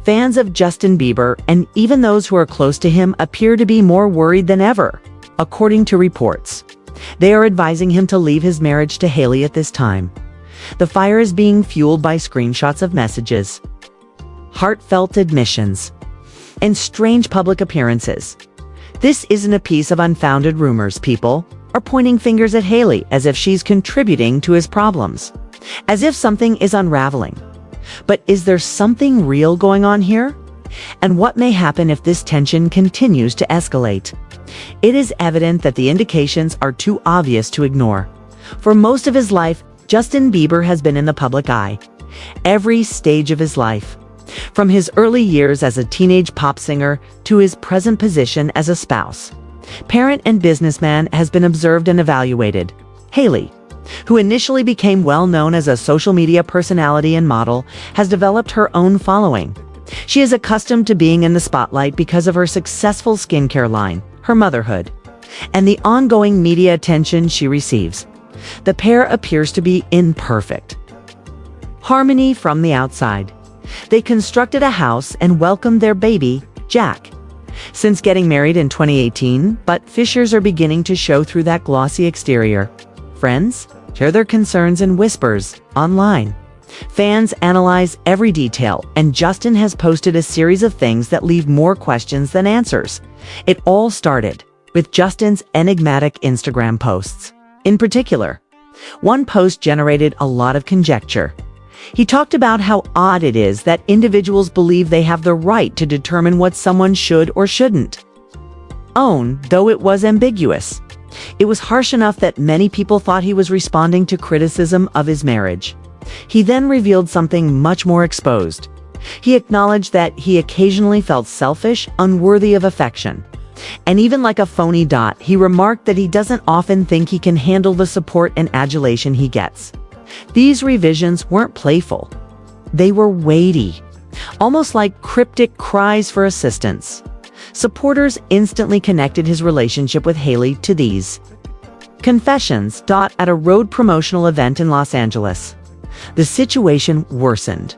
Fans of Justin Bieber and even those who are close to him appear to be more worried than ever, according to reports. They are advising him to leave his marriage to Hailey at this time. The fire is being fueled by screenshots of messages, heartfelt admissions, and strange public appearances. This isn't a piece of unfounded rumors. People are pointing fingers at Hailey as if she's contributing to his problems, as if something is unraveling. But is there something real going on here? And what may happen if this tension continues to escalate? It is evident that the indications are too obvious to ignore. For most of his life, Justin Bieber has been in the public eye. Every stage of his life, from his early years as a teenage pop singer to his present position as a spouse, parent and businessman, has been observed and evaluated. Hailey, who initially became well known as a social media personality and model, has developed her own following. She is accustomed to being in the spotlight because of her successful skincare line, her motherhood, and the ongoing media attention she receives. The pair appears to be in perfect harmony from the outside. They constructed a house and welcomed their baby, Jack, since getting married in 2018, but fissures are beginning to show through that glossy exterior. Friends share their concerns in whispers online. Fans analyze every detail, and Justin has posted a series of things that leave more questions than answers. It all started with Justin's enigmatic Instagram posts. In particular, one post generated a lot of conjecture. He talked about how odd it is that individuals believe they have the right to determine what someone should or shouldn't own, though it was ambiguous. It was harsh enough that many people thought he was responding to criticism of his marriage. He then revealed something much more exposed. He acknowledged that he occasionally felt selfish, unworthy of affection. And even like a phony dot, he remarked that he doesn't often think he can handle the support and adulation he gets. These revisions weren't playful. They were weighty, almost like cryptic cries for assistance. Supporters instantly connected his relationship with Hailey to these confessions. At a road promotional event in Los Angeles, the situation worsened.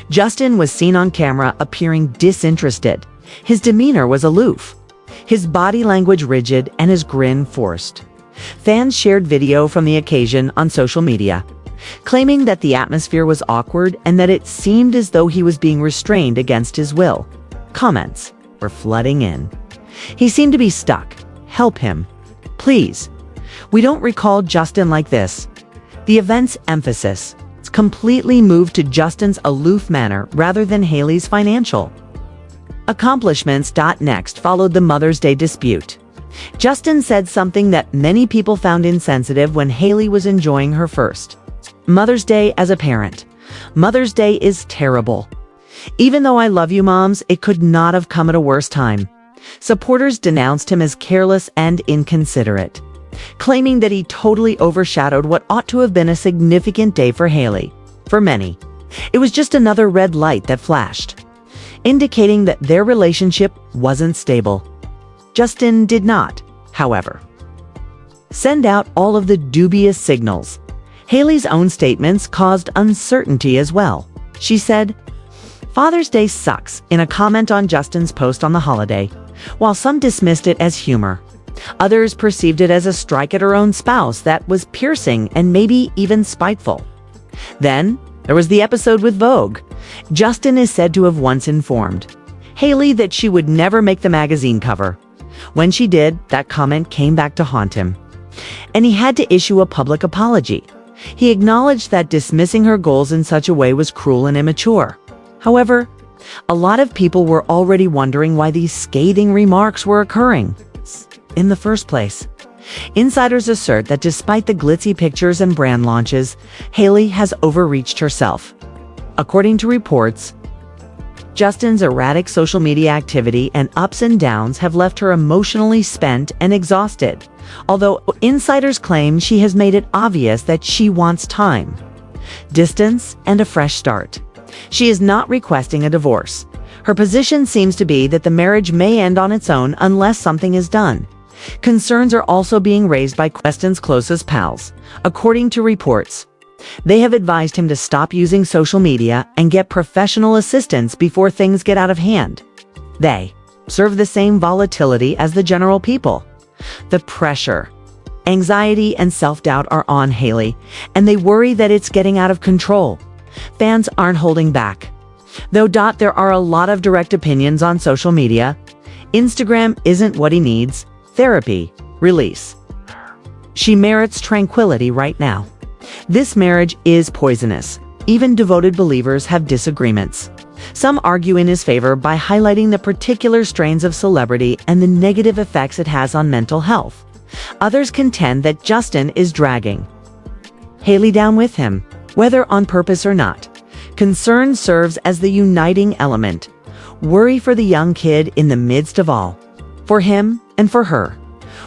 Justin was seen on camera appearing disinterested. His demeanor was aloof, his body language rigid, and his grin forced. Fans shared video from the occasion on social media, claiming that the atmosphere was awkward and that it seemed as though he was being restrained against his will. Comments were flooding in. He seemed to be stuck. Help him, please. We don't recall Justin like this. The event's emphasis completely moved to Justin's aloof manner rather than Hailey's financial accomplishments. Next followed the Mother's Day dispute. Justin said something that many people found insensitive when Hailey was enjoying her first Mother's Day as a parent. Mother's Day is terrible. Even though I love you, moms, it could not have come at a worse time. Supporters denounced him as careless and inconsiderate, claiming that he totally overshadowed what ought to have been a significant day for Hailey. For many, it was just another red light that flashed, indicating that their relationship wasn't stable. Justin did not, however, send out all of the dubious signals. Hailey's own statements caused uncertainty as well. She said, "Father's Day sucks," in a comment on Justin's post on the holiday. While some dismissed it as humor, others perceived it as a strike at her own spouse that was piercing and maybe even spiteful. Then there was the episode with Vogue. Justin is said to have once informed Hailey that she would never make the magazine cover. When she did, that comment came back to haunt him, and he had to issue a public apology. He acknowledged that dismissing her goals in such a way was cruel and immature. However, a lot of people were already wondering why these scathing remarks were occurring in the first place. Insiders assert that despite the glitzy pictures and brand launches, Hailey has overreached herself. According to reports, Justin's erratic social media activity and ups and downs have left her emotionally spent and exhausted, although insiders claim she has made it obvious that she wants time, distance, and a fresh start. She is not requesting a divorce. Her position seems to be that the marriage may end on its own unless something is done. Concerns are also being raised by Justin's closest pals. According to reports, They have advised him to stop using social media and get professional assistance before things get out of hand. They serve the same volatility as the general people. The pressure, anxiety, and self-doubt are on Hailey, and they worry that it's getting out of control. Fans aren't holding back. Though there are a lot of direct opinions on social media. Instagram isn't what he needs. Therapy, release. She merits tranquility right now. This marriage is poisonous. Even devoted believers have disagreements. Some argue in his favor by highlighting the particular strains of celebrity and the negative effects it has on mental health. Others contend that Justin is dragging Hailey down with him, whether on purpose or not. Concern serves as the uniting element. Worry for the young kid in the midst of all. For him and for her.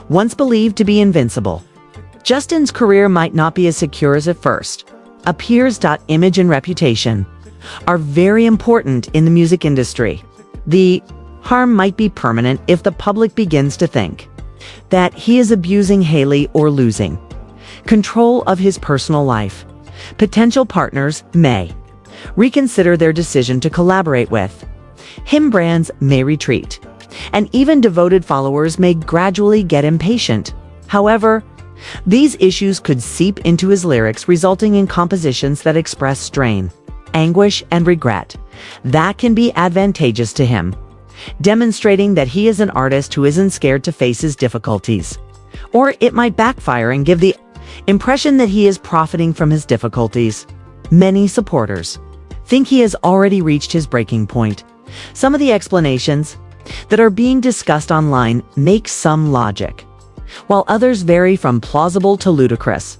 Once believed to be invincible, Justin's career might not be as secure as at first. Appears. Image and reputation are very important in the music industry. The harm might be permanent if the public begins to think that he is abusing Hailey or losing control of his personal life. Potential partners may reconsider their decision to collaborate with him. Brands may retreat, and even devoted followers may gradually get impatient. However, these issues could seep into his lyrics, resulting in compositions that express strain, anguish, and regret. That can be advantageous to him, demonstrating that he is an artist who isn't scared to face his difficulties. Or it might backfire and give the impression that he is profiting from his difficulties. Many supporters think he has already reached his breaking point. Some of the explanations that are being discussed online make some logic, while others vary from plausible to ludicrous.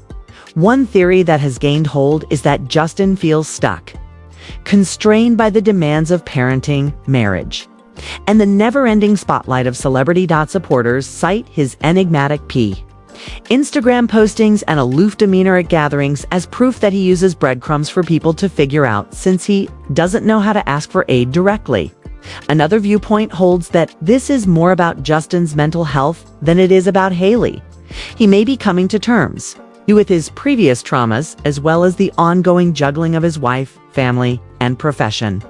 One theory that has gained hold is that Justin feels stuck, constrained by the demands of parenting, marriage, and the never-ending spotlight of celebrity. Supporters cite his enigmatic Instagram postings and aloof demeanor at gatherings as proof that he uses breadcrumbs for people to figure out, since he doesn't know how to ask for aid directly. Another viewpoint holds that this is more about Justin's mental health than it is about Hailey. He may be coming to terms with his previous traumas, as well as the ongoing juggling of his wife, family, and profession.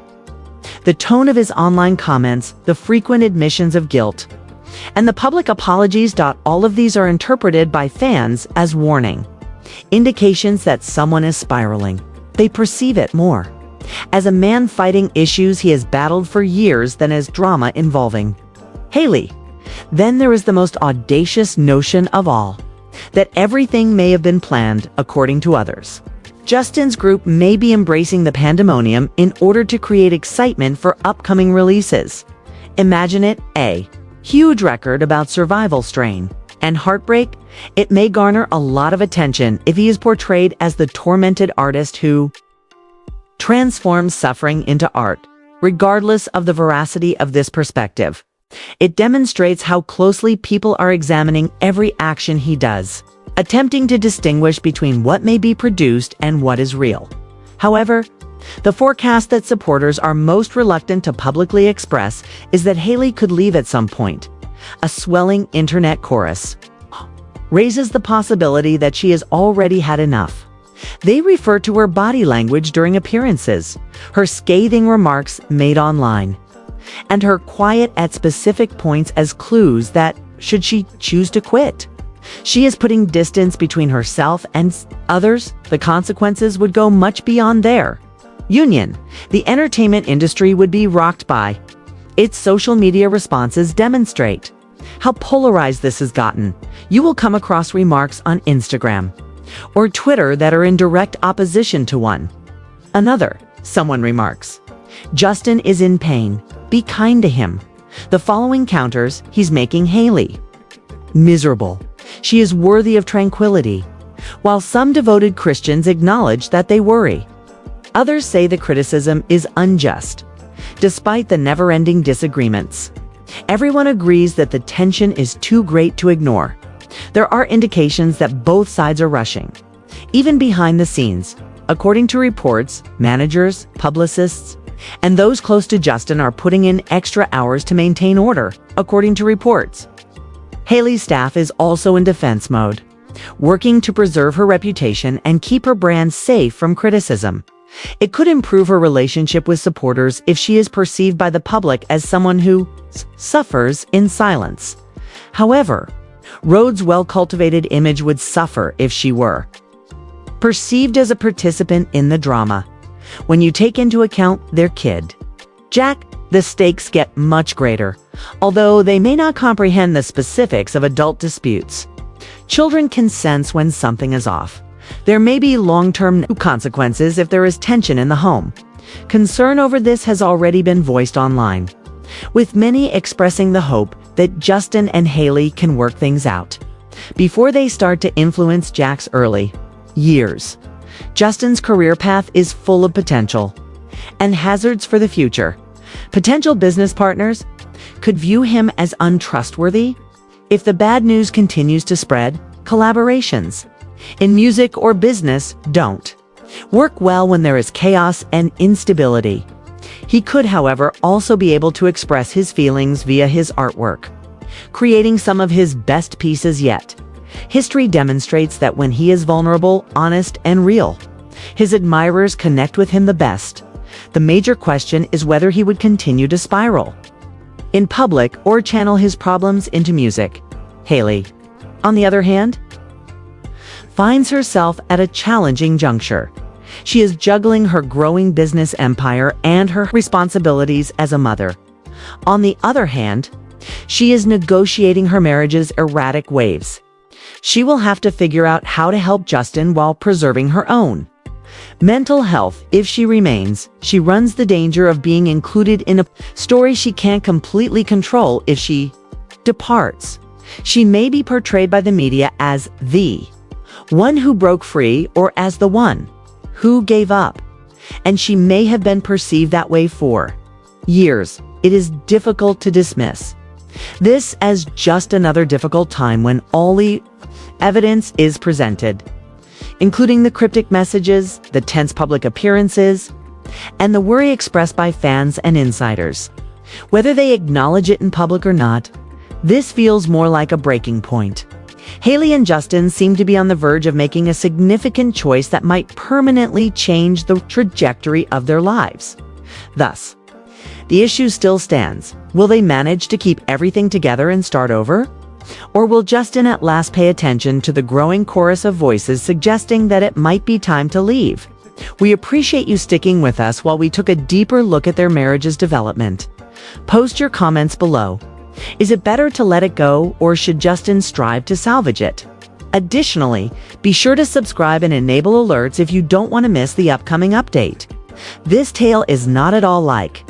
The tone of his online comments, the frequent admissions of guilt, and the public apologies. All of these are interpreted by fans as warning indications that someone is spiraling. They perceive it more as a man fighting issues he has battled for years than as drama involving Hailey. Then there is the most audacious notion of all, that everything may have been planned according to others. Justin's group may be embracing the pandemonium in order to create excitement for upcoming releases. Imagine it, a huge record about survival strain and heartbreak. It may garner a lot of attention if he is portrayed as the tormented artist who transforms suffering into art. Regardless of the veracity of this perspective, it demonstrates how closely people are examining every action he does, attempting to distinguish between what may be produced and what is real. However, the forecast that supporters are most reluctant to publicly express is that Hailey could leave at some point. A swelling internet chorus raises the possibility that she has already had enough. They refer to her body language during appearances, her scathing remarks made online, and her quiet at specific points as clues that, should she choose to quit, she is putting distance between herself and others. The consequences would go much beyond their union. The entertainment industry would be rocked by its social media responses demonstrate how polarized this has gotten. You will come across remarks on Instagram or Twitter that are in direct opposition to one another. Someone remarks, "Justin is in pain. Be kind to him." The following counters, "He's making Hailey miserable. She is worthy of tranquility." While some devoted Christians acknowledge that they worry, others say the criticism is unjust. Despite the never-ending disagreements, everyone agrees that the tension is too great to ignore. There are indications that both sides are rushing, even behind the scenes. According to reports, managers, publicists, and those close to Justin are putting in extra hours to maintain order. According to reports, Hailey's staff is also in defense mode. working to preserve her reputation and keep her brand safe from criticism. It could improve her relationship with supporters if she is perceived by the public as someone who suffers in silence. However, Rhodes' well-cultivated image would suffer if she were perceived as a participant in the drama. When you take into account their kid, Jack, the stakes get much greater, although they may not comprehend the specifics of adult disputes. Children can sense when something is off. There may be long-term consequences if there is tension in the home. Concern over this has already been voiced online, with many expressing the hope that Justin and Hailey can work things out before they start to influence Jack's early years. Justin's career path is full of potential and hazards for the future. Potential business partners could view him as untrustworthy. If the bad news continues to spread, collaborations in music or business don't work well when there is chaos and instability. He could, however, also be able to express his feelings via his artwork, creating some of his best pieces yet. History demonstrates that when he is vulnerable, honest, and real, his admirers connect with him the best. The major question is whether he would continue to spiral in public or channel his problems into music. Hailey, on the other hand, finds herself at a challenging juncture. She is juggling her growing business empire and her responsibilities as a mother. On the other hand, she is negotiating her marriage's erratic waves. She will have to figure out how to help Justin while preserving her own mental health. If she remains, she runs the danger of being included in a story she can't completely control. If she departs, she may be portrayed by the media as the one who broke free or as the one who gave up, and she may have been perceived that way for years. It is difficult to dismiss this as just another difficult time when all the evidence is presented, including the cryptic messages, the tense public appearances, and the worry expressed by fans and insiders. Whether they acknowledge it in public or not, this feels more like a breaking point. Hailey and Justin seem to be on the verge of making a significant choice that might permanently change the trajectory of their lives. Thus, the issue still stands. Will they manage to keep everything together and start over? Or will Justin at last pay attention to the growing chorus of voices suggesting that it might be time to leave? We appreciate you sticking with us while we took a deeper look at their marriage's development. Post your comments below. Is it better to let it go, or should Justin strive to salvage it? Additionally, be sure to subscribe and enable alerts if you don't want to miss the upcoming update. This tale is not at all like